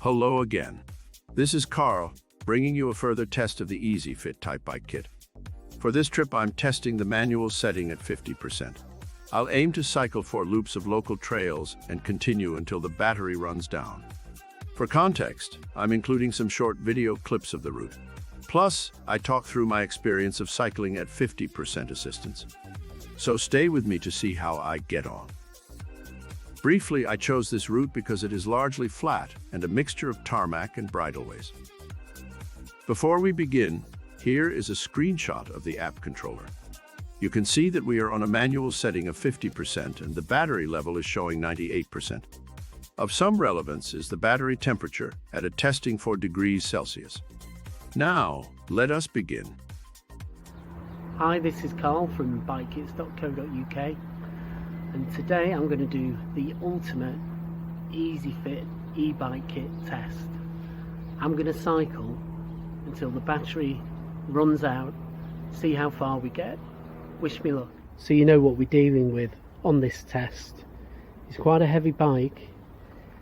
Hello again. This is Carl, bringing you a further test of the Easi-Fit type bike kit. For this trip, I'm testing the manual setting at 50%. I'll aim to cycle 4 loops of local trails and continue until the battery runs down. For context, I'm including some short video clips of the route. Plus, I talk through my experience of cycling at 50% assistance. So stay with me to see how I get on. Briefly, I chose this route because it is largely flat and a mixture of tarmac and bridleways. Before we begin, here is a screenshot of the app controller. You can see that we are on a manual setting of 50% and the battery level is showing 98%. Of some relevance is the battery temperature at a testing 4 degrees Celsius. Now, let us begin. Hi, this is Carl from bikekits.co.uk, and today I'm going to do the ultimate Easi-Fit e-bike kit test. I'm going to cycle until the battery runs out, see how far we get. Wish me luck. So you know what we're dealing with on this test. It's quite a heavy bike.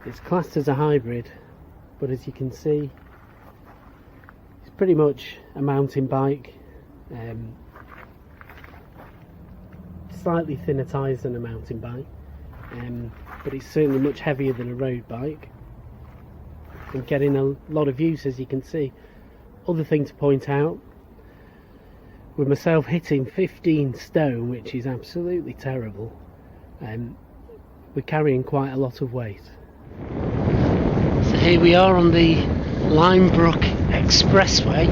It's classed as a hybrid, but as you can see, it's pretty much a mountain bike. Slightly thinner tyres than a mountain bike, but it's certainly much heavier than a road bike and getting a lot of use, as you can see. Other thing to point out, with myself hitting 15 stone, which is absolutely terrible, we're carrying quite a lot of weight. So here we are on the Lymebrook Expressway.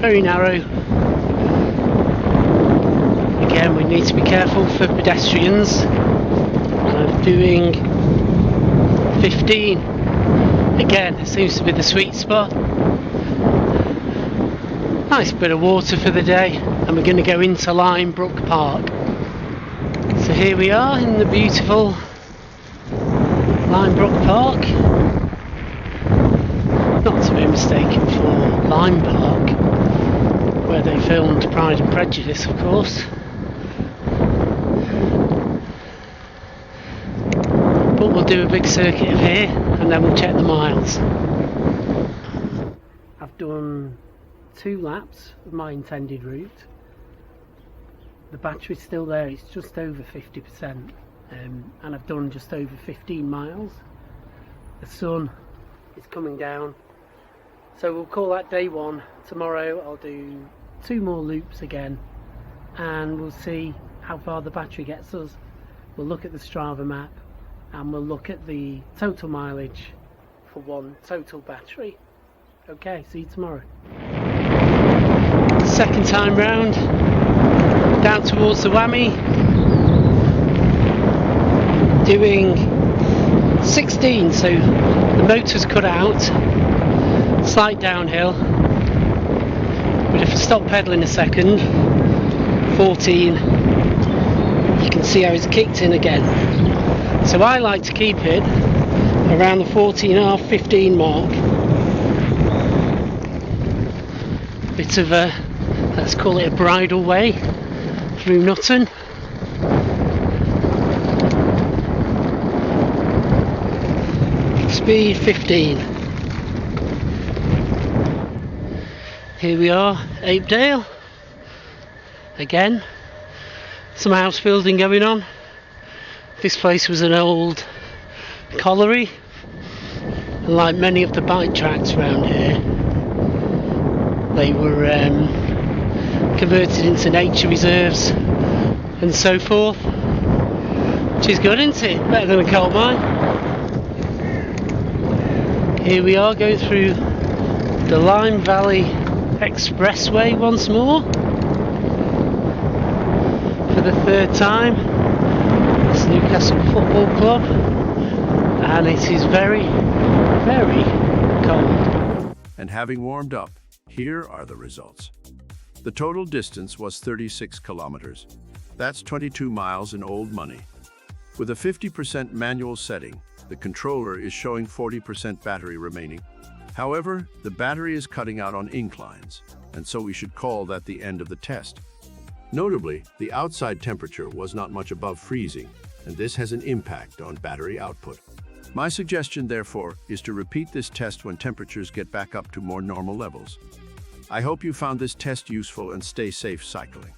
Very narrow. Again, we need to be careful for pedestrians. I'm doing 15. Again, it seems to be the sweet spot. Nice bit of water for the day, and we're going to go into Lymebrook Park. So here we are in the beautiful Lymebrook Park. Not to be mistaken for Lime Park, where they filmed Pride and Prejudice, of course. But we'll do a big circuit of here and then we'll check the miles. I've done 2 laps of my intended route. The battery's still there, it's just over 50%, and I've done just over 15 miles. The sun is coming down, so we'll call that day 1. Tomorrow I'll do 2 more loops again and we'll see how far the battery gets us. We'll look at the Strava map and we'll look at the total mileage for 1 total battery. Okay, see you tomorrow. Second time round, down towards the Wammy, doing 16, so the motor's cut out, slight downhill, but if I stop pedalling a second, 14, you can see how it's kicked in again. So I like to keep it around the 14.5, 15 mark. Bit of a, let's call it a bridle way through Knutton. Speed 15. Here we are, Apedale. Again, some house building going on. This place was an old colliery, and like many of the bike tracks around here, they were converted into nature reserves and so forth, which is good, isn't it? Better than a coal mine. Here we are going through the Lyme Valley Expressway once more for the 3rd time. It's Newcastle Football Club, and it is very, very cold. And having warmed up, here are the results. The total distance was 36 kilometers. That's 22 miles in old money. With a 50% manual setting, the controller is showing 40% battery remaining. However, the battery is cutting out on inclines, and so we should call that the end of the test. Notably, the outside temperature was not much above freezing, and this has an impact on battery output. My suggestion, therefore, is to repeat this test when temperatures get back up to more normal levels. I hope you found this test useful and stay safe cycling.